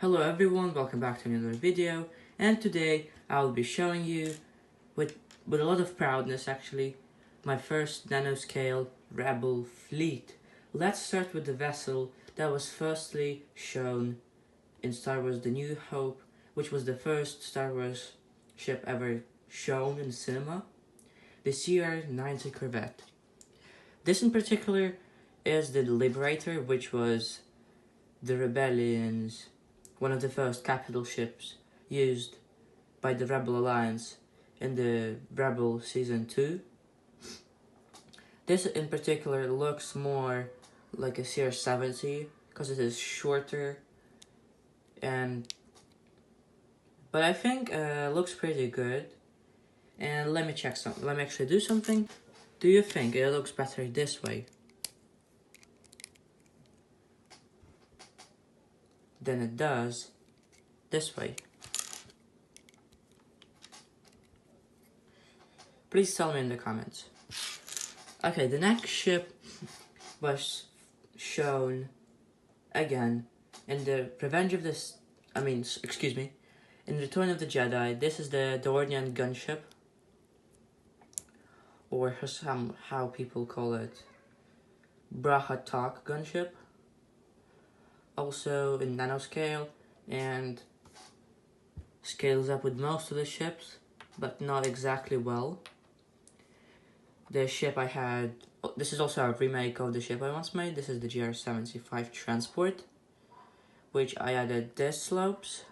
Hello everyone, welcome back to another video, and today I'll be showing you, with a lot of proudness actually, my first nanoscale rebel fleet. Let's start with the vessel that was firstly shown in Star Wars The New Hope, which was the first Star Wars ship ever shown in cinema, the CR-90 Corvette. This in particular is the Liberator, which was the Rebellion's one of the first capital ships used by the Rebel Alliance in the Rebel Season 2. This in particular looks more like a CR-70 because it is shorter, but I think looks pretty good. And let me check something. Let me actually do something. Do you think it looks better this way than it does this way? Please tell me in the comments. Okay, the next ship was shown again in the in Return of the Jedi. This is the Dornian gunship, or how people call it, Brahatok gunship. Also in nanoscale, and scales up with most of the ships, but not exactly well. The ship I had, this is also a remake of the ship I once made. This is the GR-75 Transport, which I added this slopes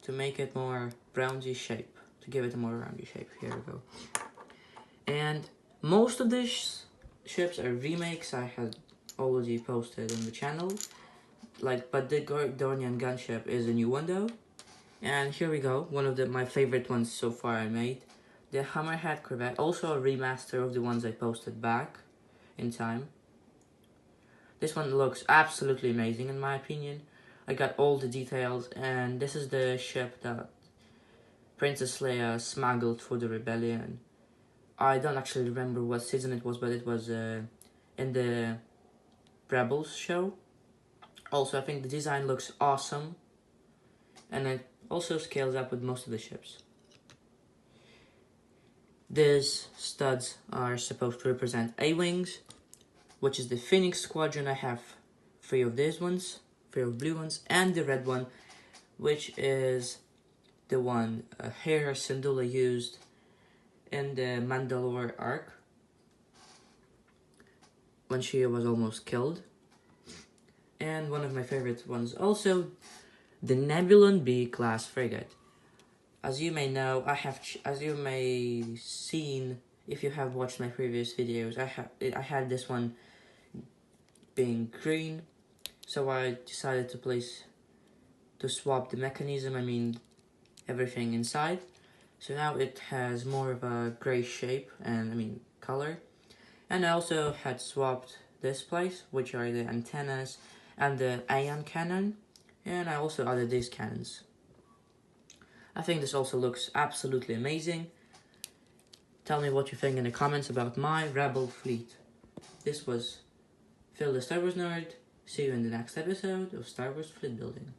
to make it more roundy shape, to give it a more roundy shape. Here we go. And most of these ships are remakes I had already posted on the channel, but the Dornian gunship is a new one though. And here we go, one of my favorite ones so far I made. The Hammerhead Corvette, also a remaster of the ones I posted back in time. This one looks absolutely amazing in my opinion. I got all the details, and this is the ship that Princess Leia smuggled for the Rebellion. I don't actually remember what season it was, but it was in the Rebels show. Also, I think the design looks awesome, and it also scales up with most of the ships. These studs are supposed to represent A-Wings, which is the Phoenix Squadron. I have 3 of these ones, 3 of blue ones, and the red one, which is the one Hera Syndulla used in the Mandalore arc when she was almost killed. And one of my favorite ones also, the Nebulon B class frigate. As you may know, as you may seen if you have watched my previous videos, I had this one being green, so I decided to swap the mechanism, everything inside. So now it has more of a gray shape and color. And I also had swapped this place, which are the antennas and the ion cannon, and I also added these cannons. I think this also looks absolutely amazing. Tell me what you think in the comments about my Rebel fleet. This was Phil the Star Wars Nerd. See you in the next episode of Star Wars Fleet Building.